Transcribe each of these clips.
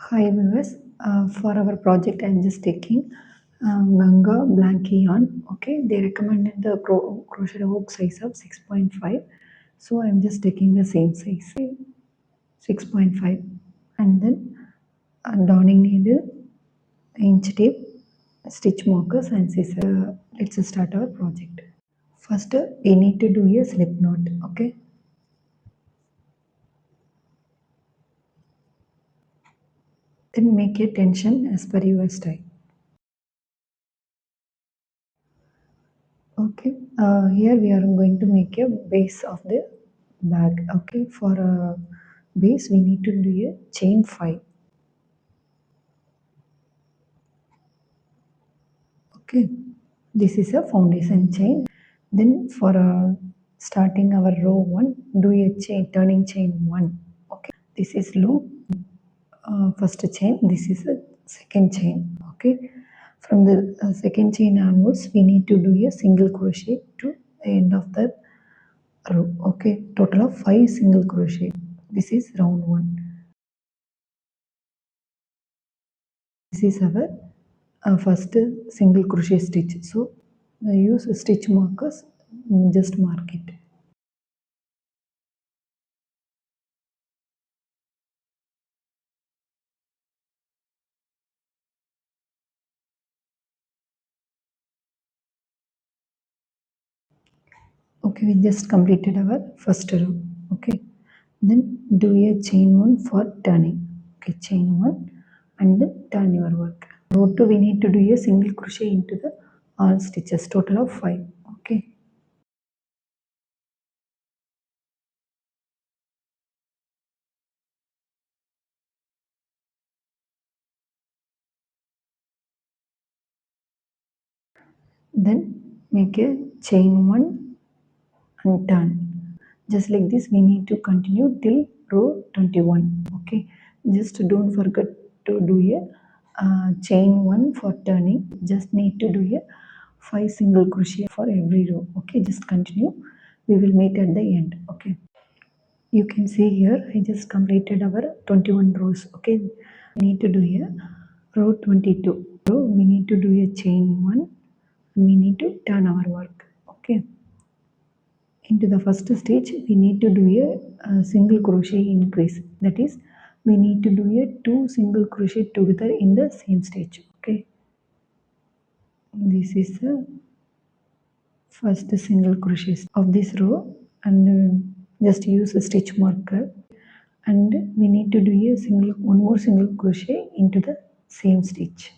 Hi viewers, for our project I'm just taking Ganga Blanky yarn. Okay, they recommended the crochet hook size of 6.5, so I'm just taking the same size 6.5, and then darning needle, inch tape, stitch markers, and scissors. Let's start our project. First, we need to do a slip knot. Okay. Then make a tension as per your style. Okay, here we are going to make a base of the bag. Okay, for a base we need to do a chain 5. Okay, this is a foundation chain. Then for starting our row 1, do a chain turning chain 1. Okay, this is loop, first chain, this is a second chain. Okay, from the second chain onwards we need to do a single crochet to the end of the row. Okay, total of 5 single crochet. This is round 1. This is our first single crochet stitch, so I use stitch markers, just mark it. Okay, we just completed our first row. Okay, then do a chain 1 for turning. Okay, chain 1 and then turn your work. Row 2 we need to do a single crochet into the all stitches, total of 5. Okay, then make a chain 1 and turn. Just like this we need to continue till row 21. Okay, just don't forget to do a chain 1 for turning. Just need to do a 5 single crochet for every row. Okay, just continue, we will meet at the end. Okay, you can see here I just completed our 21 rows. Okay, we need to do here row 22. Row we need to do a chain 1 and we need to turn our work. Okay, into the first stage we need to do a single crochet increase, that is we need to do a 2 single crochet together in the same stitch. Okay, this is the first single crochet of this row, and just use a stitch marker, and we need to do a one more single crochet into the same stitch.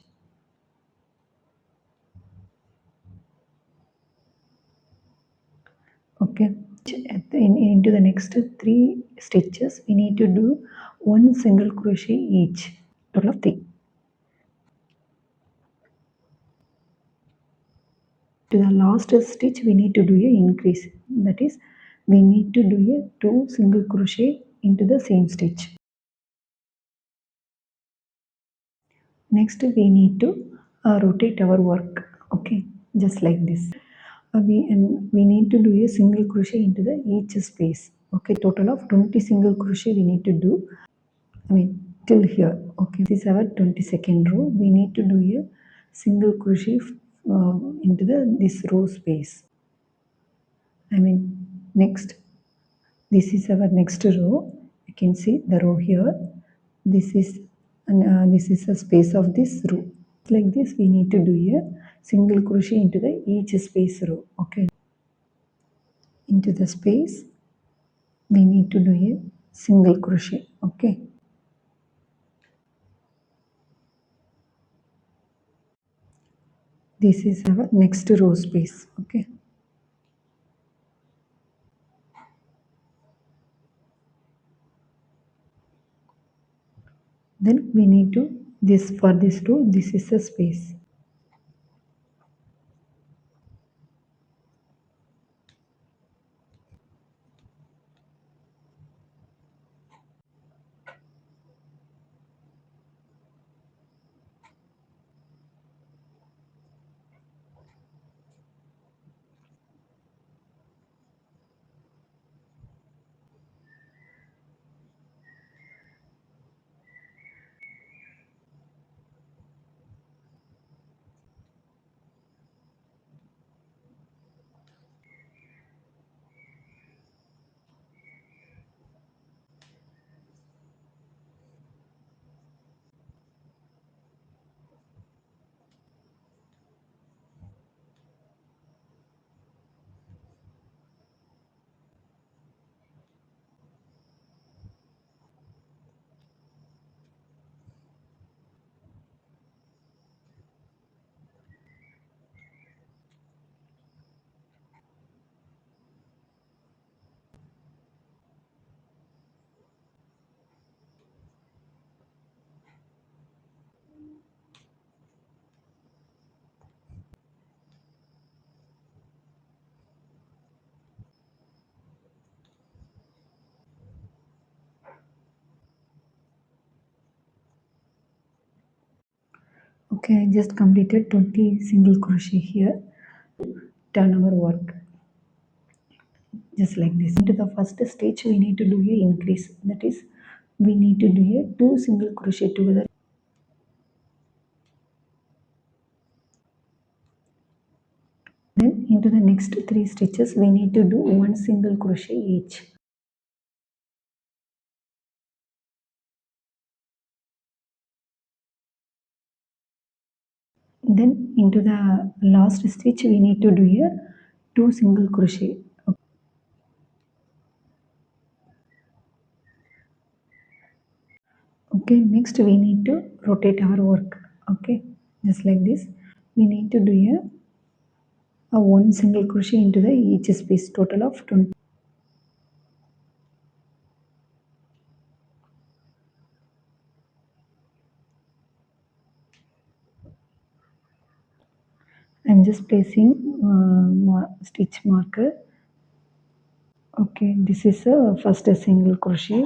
Okay, into the next 3 stitches we need to do 1 single crochet each, total of 3. To the last stitch we need to do a increase, that is we need to do a 2 single crochet into the same stitch. Next we need to rotate our work. Okay, just like this. We need to do a single crochet into the each space. Okay, total of 20 single crochet we need to do. I mean till here. Okay, this is our 22nd row. We need to do a single crochet into the this row space. I mean next, this is our next row. You can see the row here. This is this is the space of this row. Like this we need to do a single crochet into the each space row. Okay, into the space we need to do a single crochet. Okay, this is our next row space. Okay, then we need to this for this row, this is the space. Okay, I just completed 20 single crochet here. Turn our work just like this. Into the first stitch we need to do a increase, that is we need to do a 2 single crochet together. Then into the next 3 stitches we need to do 1 single crochet each. Then into the last stitch we need to do a 2 single crochet. Okay, next we need to rotate our work. Okay, just like this we need to do a 1 single crochet into the each space, total of 20. I'm just placing stitch marker. Okay, this is a first single crochet.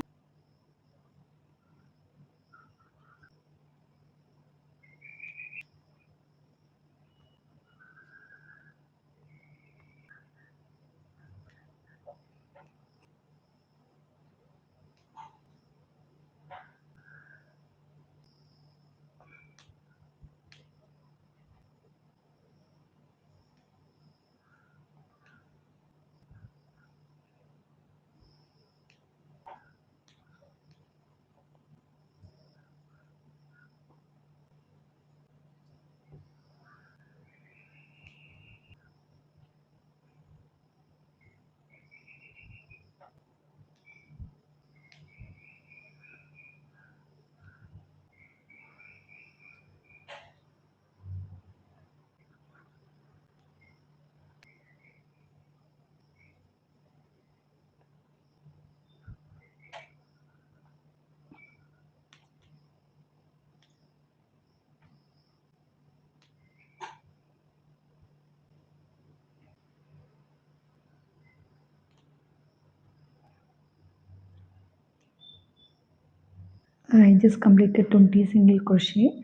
I just completed 20 single crochet.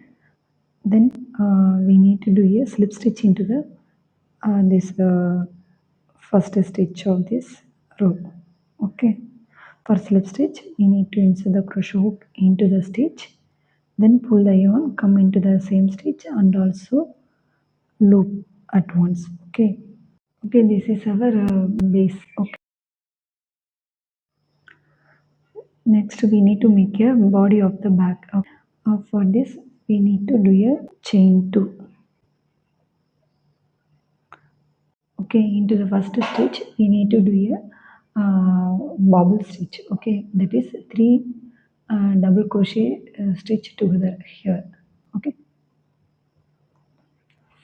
Then we need to do a slip stitch into the this first stitch of this row. Okay, for slip stitch we need to insert the crochet hook into the stitch, then pull the yarn, come into the same stitch and also loop at once. Okay, okay, this is our base. Okay, next we need to make a body of the back. For this we need to do a chain 2. Okay, into the first stitch we need to do a bobble stitch. Okay, that is 3 double crochet stitch together here. Okay,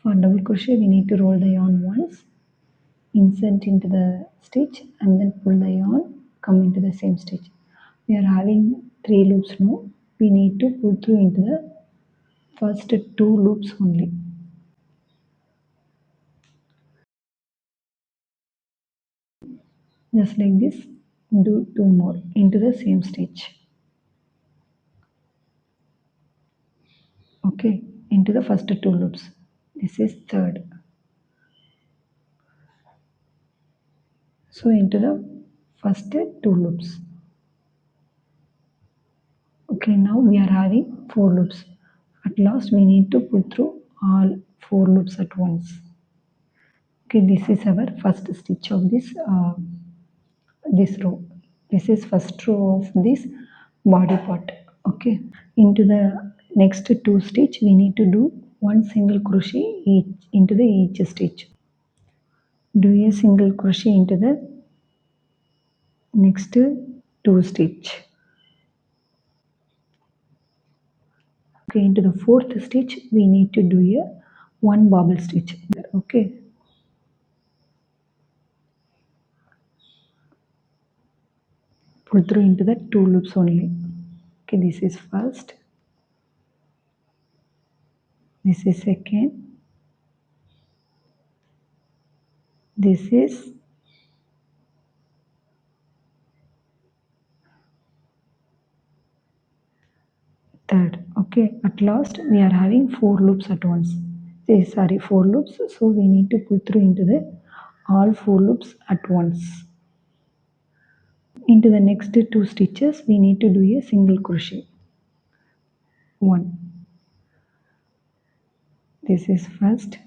for double crochet we need to roll the yarn once, insert into the stitch and then pull the yarn, come into the same stitch. We are having 3 loops now. We need to pull through into the first 2 loops only. Just like this, do 2 more into the same stitch. Okay, into the first 2 loops. This is third. So into the first 2 loops. Okay, now we are having 4 loops. At last we need to pull through all 4 loops at once. Okay, this is our first stitch of this row. This is first row of this body part. Okay, into the next 2 stitch we need to do 1 single crochet each into the each stitch. Do a single crochet into the next 2 stitch. Okay, into the 4th stitch we need to do a 1 bobble stitch. Okay, pull through into the 2 loops only. Okay, this is first, this is second, this is third. Okay. Okay, at last we are having 4 loops at once. Sorry, 4 loops, so we need to pull through into the all 4 loops at once. Into the next 2 stitches we need to do a single crochet. 1, this is first,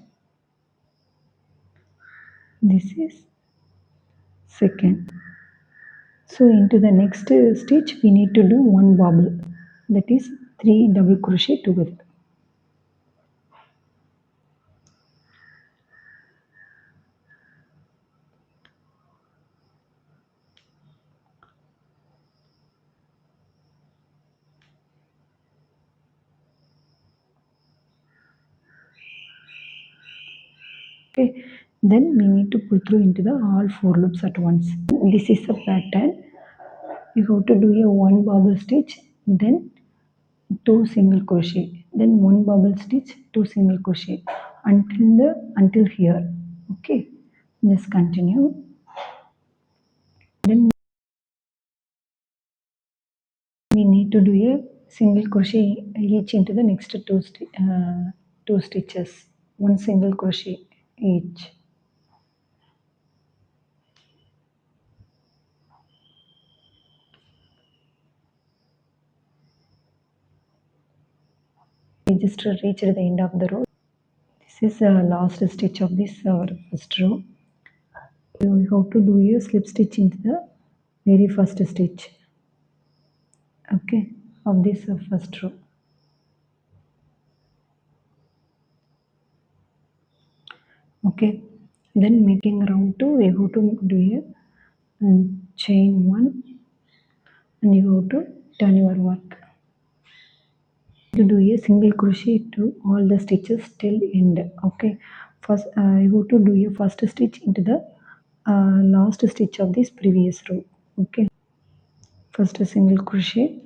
this is second. So into the next stitch we need to do 1 bobble, that is 3 double crochet together. Okay, then we need to pull through into the all 4 loops at once. This is a pattern. You have to do a 1 bobble stitch, then 2 single crochet, then 1 bobble stitch, 2 single crochet until here. Okay, just continue. Then we need to do a single crochet each into the next 2 stitches, 1 single crochet each. We just reached the end of the row. This is the last stitch of this first row. You have to do a slip stitch into the very first stitch, okay, of this first row. Okay, then making round 2, we have to do a chain 1 and you have to turn your work. To do a single crochet to all the stitches till end. Okay, first you have to do a first stitch into the last stitch of this previous row. Okay, first a single crochet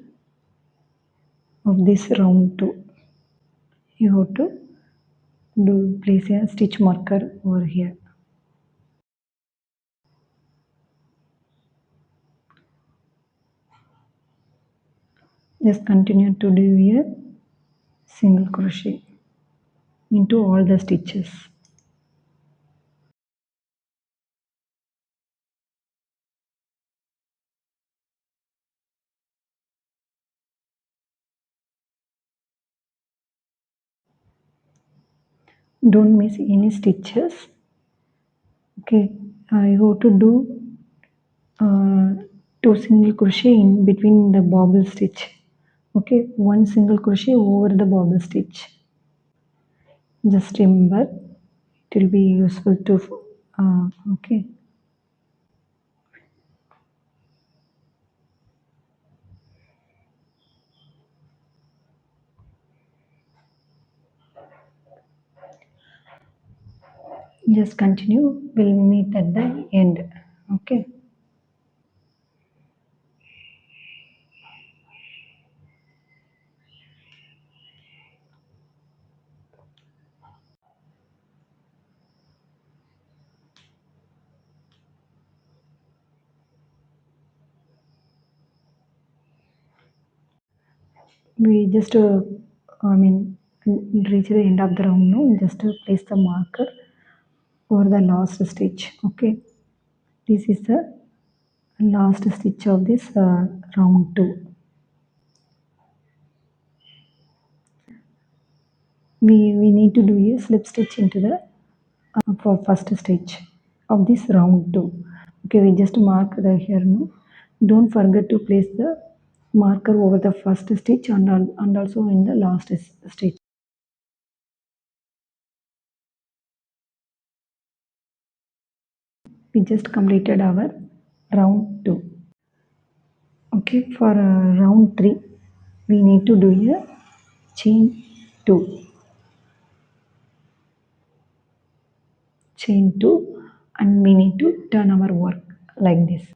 of this round 2. You have to do place a stitch marker over here. Just continue to do a single crochet into all the stitches. Don't miss any stitches. Okay, you have to do 2 single crochet in between the bobble stitch. Okay, 1 single crochet over the bobble stitch. Just remember, it will be useful to okay. Just continue, we'll meet at the end. Okay, we just I mean reach the end of the round now. Just place the marker over the last stitch. Okay, this is the last stitch of this round 2. We need to do a slip stitch into the for first stitch of this round 2. Okay, we just mark the here now. Don't forget to place the marker over the first stitch and also in the last stitch. We just completed our round 2. Okay, for round 3 we need to do a chain 2, and we need to turn our work like this.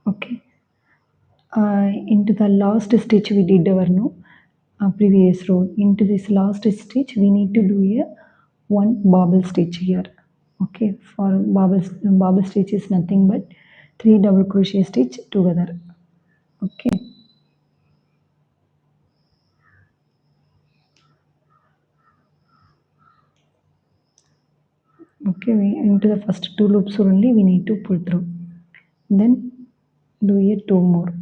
Okay, into the last stitch we did our no previous row. Into this last stitch we need to do a 1 bobble stitch here. Okay, for bobble stitch is nothing but 3 double crochet stitch together. Okay, Okay, into the first two loops only we need to pull through. Then do a two more.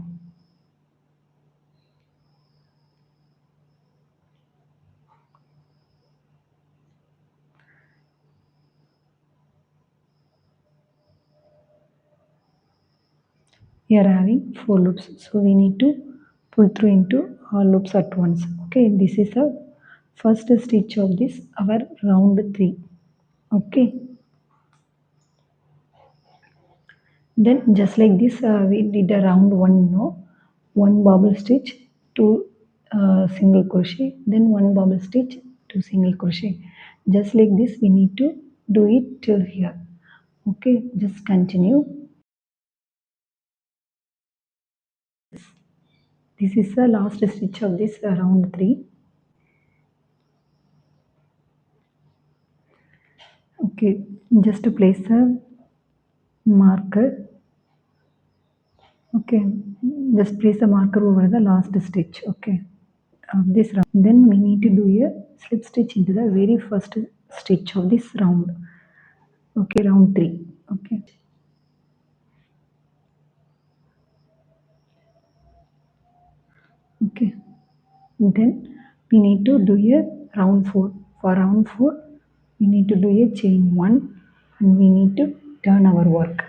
We are having four loops, so we need to pull through into all loops at once. Okay, this is the first stitch of this our round 3. Okay, then just like this we did a round 1, no, one bobble stitch, two single crochet, then one bobble stitch, two single crochet. Just like this we need to do it till here. Okay, just continue. This is the last stitch of this round 3. Okay, just to place the marker. Okay, just place the marker over the last stitch. Okay, of this round. Then we need to do a slip stitch into the very first stitch of this round. Okay, round 3. Okay, okay, then we need to do a round 4. For round 4 we need to do a chain 1 and we need to turn our work.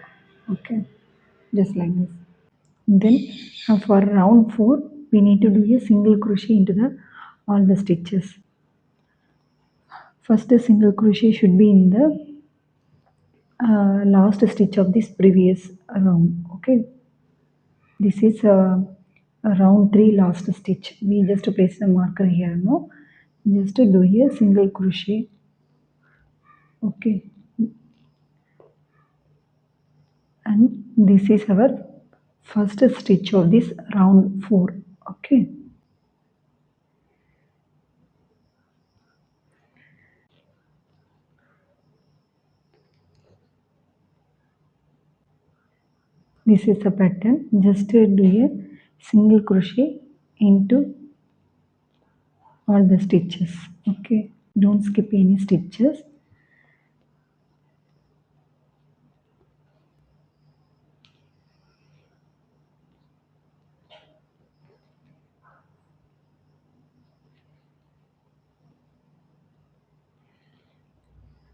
Okay, just like this. Then for round 4 we need to do a single crochet into the all the stitches. First single crochet should be in the last stitch of this previous round. Okay, this is a round 3 last stitch. We just place the marker here, no, just do a single crochet. Okay, and this is our first stitch of this round 4. Okay, this is the pattern. Just do a single crochet into all the stitches. Okay, don't skip any stitches.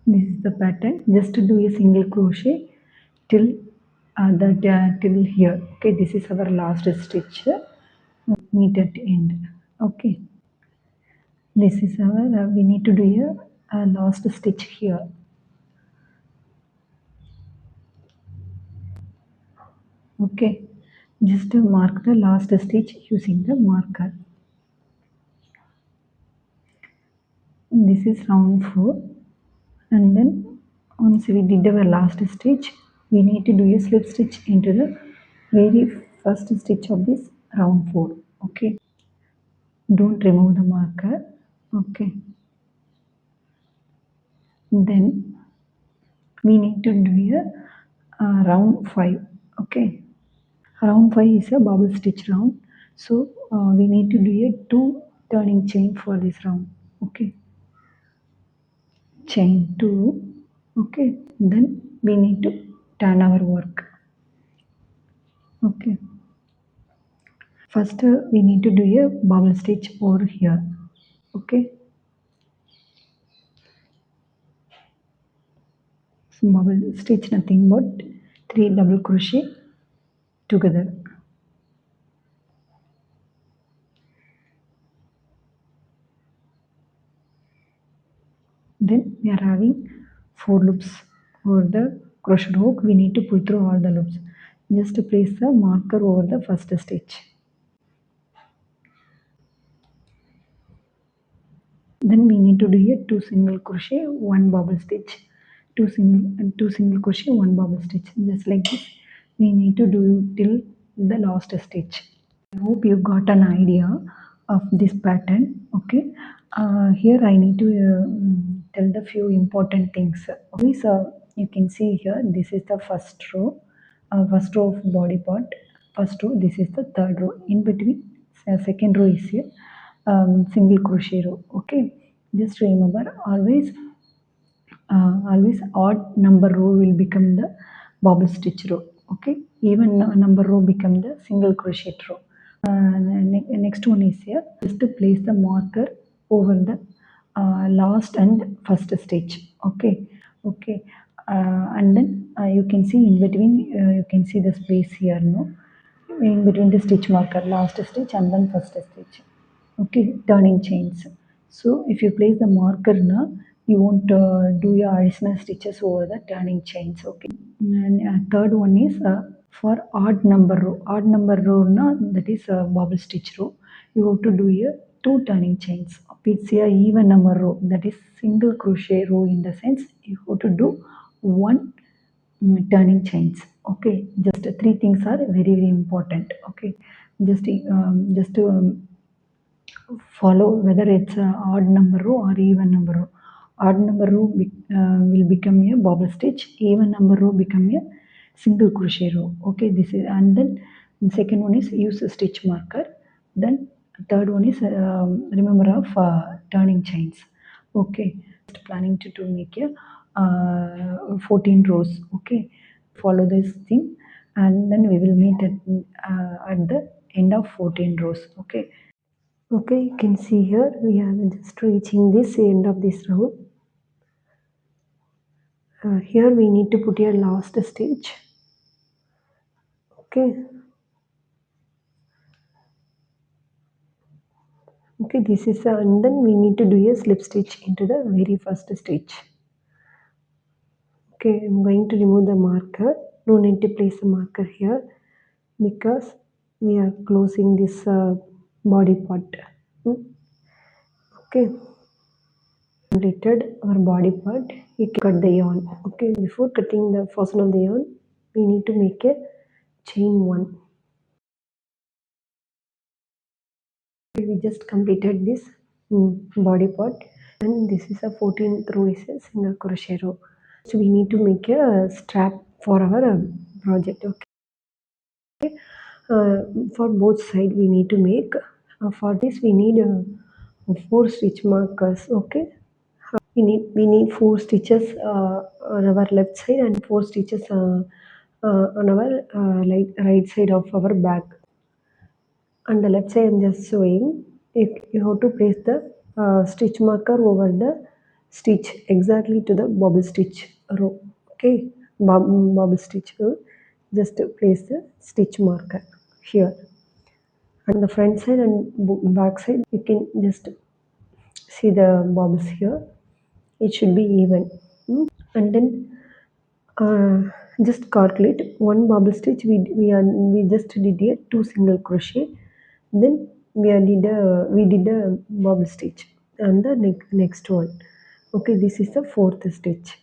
This is the pattern. Just do a single crochet till till here. Okay, this is our last stitch. Meet at end. Okay, this is our we need to do a last stitch here. Okay, just mark the last stitch using the marker. This is round 4, and then once we did our last stitch we need to do a slip stitch into the very first stitch of this round 4. Okay, don't remove the marker. Okay, then we need to do a round 5. Okay, round 5 is a bubble stitch round, so we need to do a 2 turning chain for this round. Okay, chain 2. Okay, then we need to turn our work. Okay, first we need to do a bubble stitch over here. Okay, so bubble stitch nothing but 3 double crochet together. Then we are having 4 loops over the crochet hook. We need to pull through all the loops. Just to place the marker over the first stitch. Then we need to do a 2 single crochet, 1 bubble stitch, 2 single crochet, 1 bubble stitch. Just like this we need to do till the last stitch. I hope you got an idea of this pattern. Okay, here I need to tell the few important things. Always you can see here, this is the first row of body part. First row, this is the third row. In between, second row is here, single crochet row. Okay, just remember always always odd number row will become the bobble stitch row. Okay, even number row become the single crochet row. Next one is here, just to place the marker over the last and first stitch. Okay, okay, and then you can see in between, you can see the space here, no, in between the stitch marker, last stitch and then first stitch. Okay, turning chains. So if you place the marker now, you won't do your additional stitches over the turning chains. Okay, and third one is for odd number row. Odd number row na, that is a bobble stitch row. You have to do here two turning chains. It's a even number row, that is single crochet row. In the sense, you have to do one turning chains. Okay, just three things are very very important. Okay, just to follow whether it's a odd number row or even number row. Odd number row will become a bobble stitch, even number row become a single crochet row. Okay, this is, and then the second one is use a stitch marker. Then third one is remember of turning chains. Okay, just planning to make a 14 rows. Okay, follow this thing, and then we will meet at the end of 14 rows. Okay. Okay, you can see here we are just reaching this end of this row. Here we need to put a last stitch. Okay. Okay, this is and then we need to do a slip stitch into the very first stitch. Okay, I'm going to remove the marker. No need to place a marker here because we are closing this body part. Okay, completed our body part. You can cut the yarn. Okay, before cutting the fasten of the yarn, we need to make a chain one. Okay, we just completed this body part, and this is a 14th row is a single crochet row. So we need to make a strap for our project. Okay, for both side we need to make. For this we need 4 stitch markers. Okay, we need 4 stitches on our left side and 4 stitches on our right side of our back. On the left side I'm just showing, you have to place the stitch marker over the stitch exactly to the bobble stitch row. Okay, bobble stitch row, just place the stitch marker here. On the front side and back side you can just see the bobbles here, it should be even. And then uh, just calculate one bobble stitch. We just did a 2 single crochet, then we did a bobble stitch and the next one. Okay, this is the 4th stitch.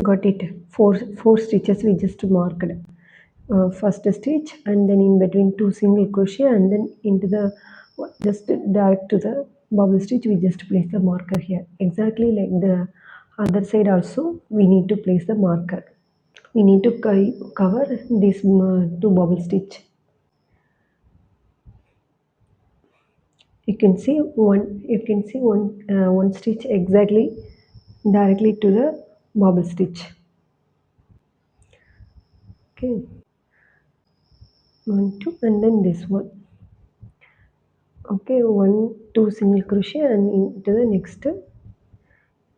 Got it. Four stitches we just marked. First stitch, and then in between 2 single crochet, and then into the just direct to the bobble stitch we just place the marker here, exactly like the other side. Also we need to place the marker. We need to cover this 2 bobble stitch. You can see one stitch exactly directly to the bobble stitch. Okay, 1 2 and then this one. Okay, 1 2 single crochet and into the next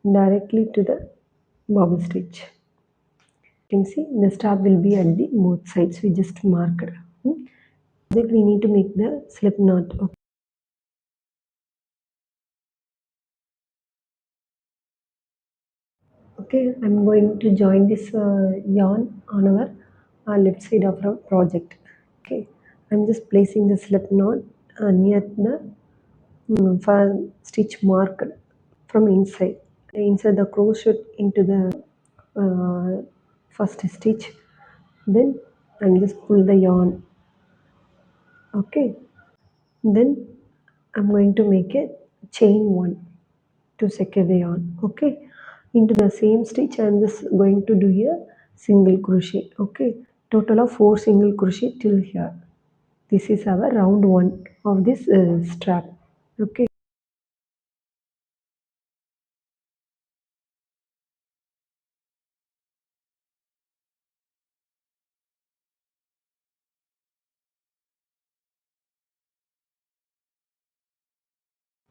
directly to the bobble stitch. You can see the strap will be at the both sides we just marked. Then we need to make the slip knot. Okay, I'm going to join this yarn on our left side of our project. Okay, I'm just placing the slip knot near the stitch marked from inside the crochet into the uh, first stitch. Then I'm just pull the yarn. Okay, then I'm going to make a chain one to secure the yarn. Okay, into the same stitch I'm just going to do a single crochet. Okay, total of 4 single crochet till here. This is our round one of this strap. Okay,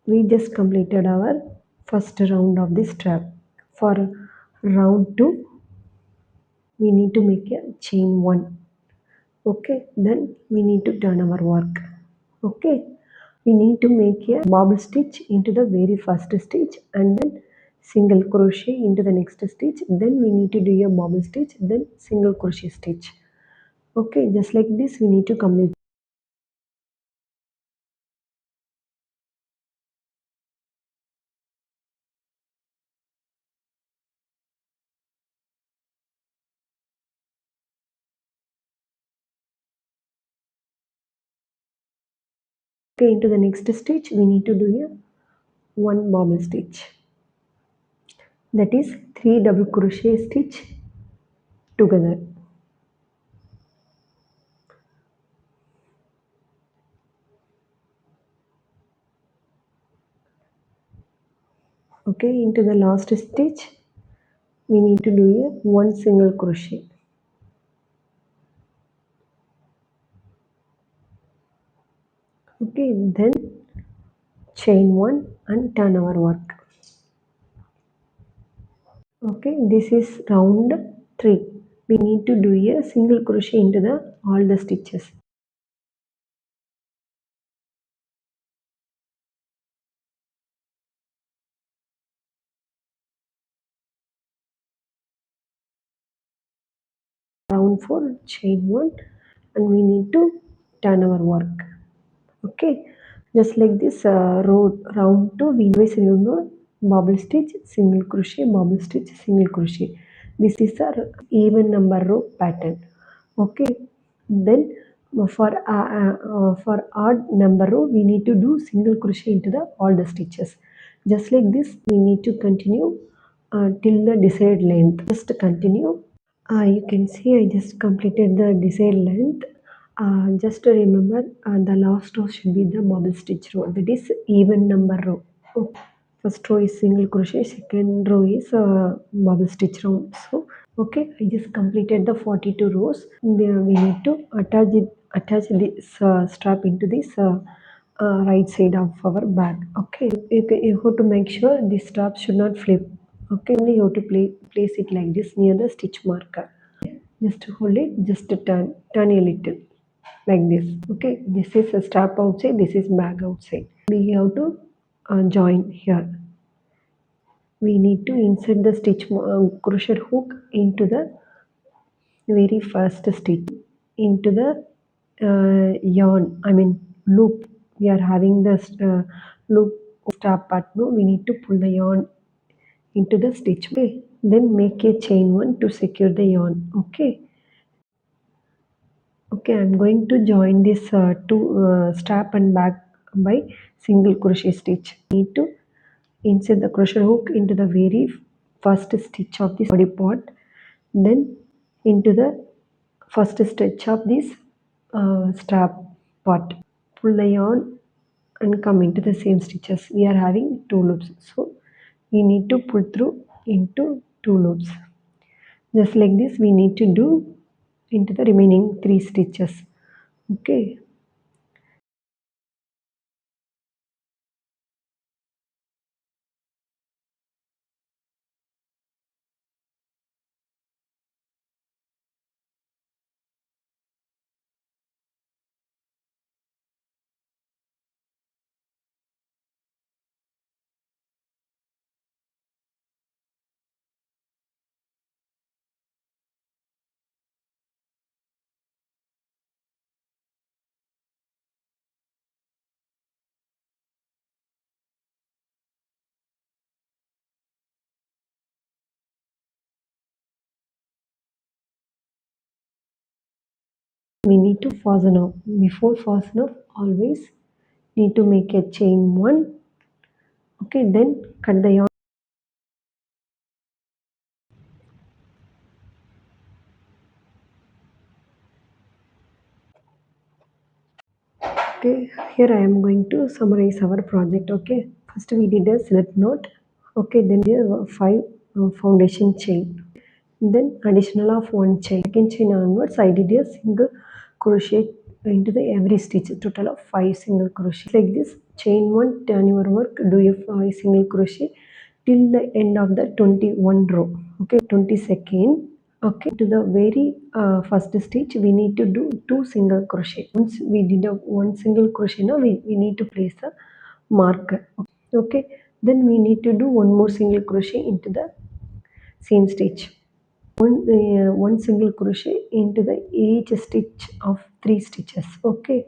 we just completed our first round of this strap. For round 2 we need to make a chain 1. Okay, then we need to turn our work. Okay, we need to make a bobble stitch into the very first stitch and then single crochet into the next stitch, then we need to do a bobble stitch, then single crochet stitch. Okay, just like this we need to complete. Okay, into the next stitch we need to do a one bobble stitch, that is 3 double crochet stitch together. Okay, into the last stitch we need to do a one single crochet. Okay, then chain 1 and turn our work. Okay, this is round 3. We need to do a single crochet into the all the stitches. Round 4 chain 1 and we need to turn our work. Okay, just like this round 2 we always remember bobble stitch, single crochet, bobble stitch, single crochet. This is our even number row pattern. Okay, then for odd number row we need to do single crochet into the all the stitches. Just like this we need to continue till the desired length. Just continue. You can see I just completed the desired length. Just to remember, the last row should be the bobble stitch row, that is even number row. Oh, first row is single crochet, second row is bobble stitch row. So okay, I just completed the 42 rows. There we need to attach this strap into this right side of our bag. Okay, you have to make sure this strap should not flip. Okay, only you have to place it like this near the stitch marker. Just hold it, just turn a little like this. Okay, this is a strap outside, this is bag outside. We have to join here. We need to insert the stitch crochet hook into the very first stitch, into the yarn, I mean loop. We are having this loop strap part. No, we need to pull the yarn into the stitch. Okay, then make a chain 1 to secure the yarn. Okay. Okay, I'm going to join this two strap and back by single crochet stitch. Need to insert the crochet hook into the very first stitch of this body part, then into the first stitch of this strap part. Pull the yarn and come into the same stitches. We are having two loops, so we need to pull through into two loops. Just like this, we need to do into the remaining 3 stitches. Okay. We need to fasten up. Before fasten up, always need to make a chain 1. Okay, then cut the yarn. Okay, here I am going to summarize our project. Okay, first we did a slip knot. Okay, then there were 5 foundation chain. Then additional of 1 chain. Second chain onwards, I did a single crochet into the every stitch, total of 5 single crochet like this. Chain 1, turn your work, do a 5 single crochet till the end of the 21 row. Okay, 22nd. Okay, to the very first stitch we need to do 2 single crochet. Once we did a 1 single crochet, now we need to place a marker. Okay, then we need to do one more single crochet into the same stitch. One single crochet into the each stitch of 3 stitches. Okay,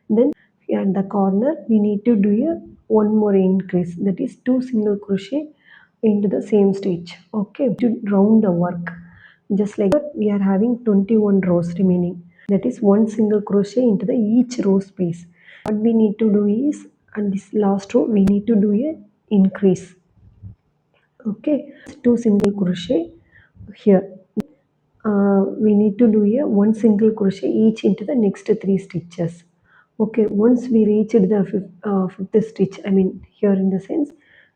then at the corner we need to do a one more increase, that is 2 single crochet into the same stitch. Okay, to round the work, just like that we are having 21 rows remaining, that is one single crochet into the each row space. What we need to do is, at this last row we need to do a increase. Okay, 2 single crochet here. We need to do a one single crochet each into the next 3 stitches. Okay, once we reach the fifth stitch, I mean here in the sense,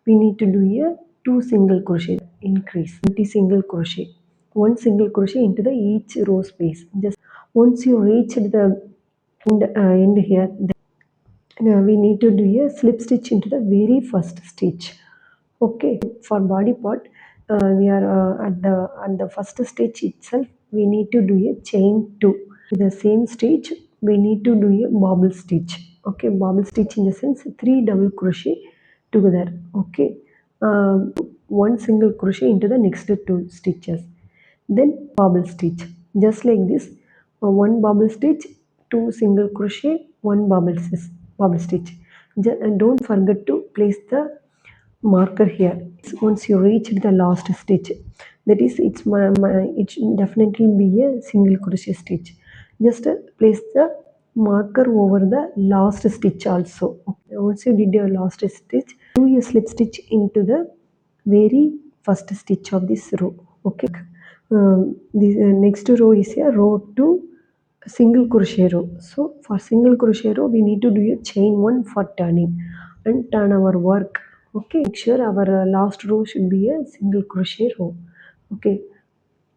we need to do a 2 single crochet increase, 20 single crochet, one single crochet into the each row space. Just once you reach the end here, then we need to do a slip stitch into the very first stitch. Okay, for body part, we are at the first stitch itself. We need to do a chain 2. The same stitch we need to do a bobble stitch. Okay, bobble stitch in the sense 3 double crochet together. Okay, one single crochet into the next 2 stitches. Then bobble stitch, just like this. One bobble stitch, 2 single crochet, one bobble stitch. And don't forget to place the marker here. Once you reach the last stitch, that is it should definitely be a single crochet stitch. Just place the marker over the last stitch also. Okay. Once you did your last stitch, do a slip stitch into the very first stitch of this row. Okay, the next row is a row 2 single crochet row. So for single crochet row we need to do a chain 1 for turning and turn our work. Okay, make sure our last row should be a single crochet row. Okay,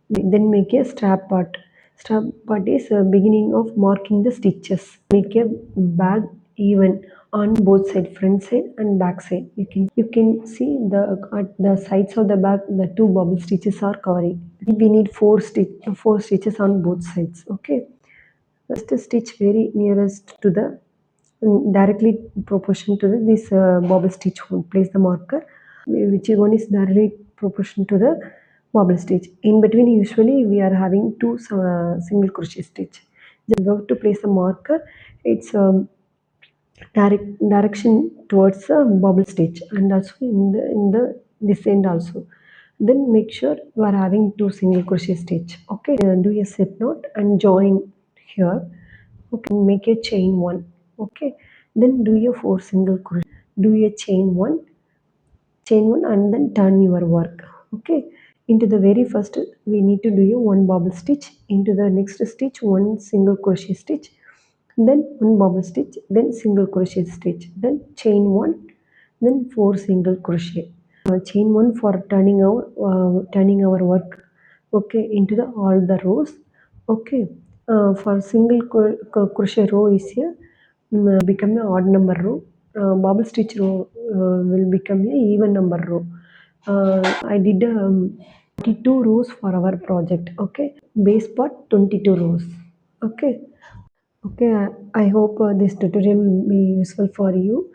then make a strap part. Strap part is beginning of marking the stitches. Make a bag even on both side, front side and back side. You can see the at the sides of the bag the 2 bubble stitches are covering. We need 4 stitches on both sides. Okay, first stitch very nearest to the directly proportion to this bobble stitch hole. Place the marker which one is directly proportion to the bobble stitch. In between usually we are having 2 single crochet stitch. Just go to place a marker. It's direction towards a bobble stitch, and also in the this end also. Then make sure you are having 2 single crochet stitch. Okay, do a slip knot and join here. Okay, make a chain 1. Okay, then do your 4 single crochet, do a chain 1 and then turn your work. Okay, into the very first we need to do a 1 bobble stitch, into the next stitch 1 single crochet stitch, then 1 bobble stitch, then single crochet stitch, then chain 1, then 4 single crochet. Chain 1 for turning our work. Okay, into the all the rows. Okay, for single crochet row is here become a odd number row. Bobble stitch row will become a even number row. I did 22 rows for our project. Okay, base part 22 rows. Okay. Okay, I hope this tutorial will be useful for you.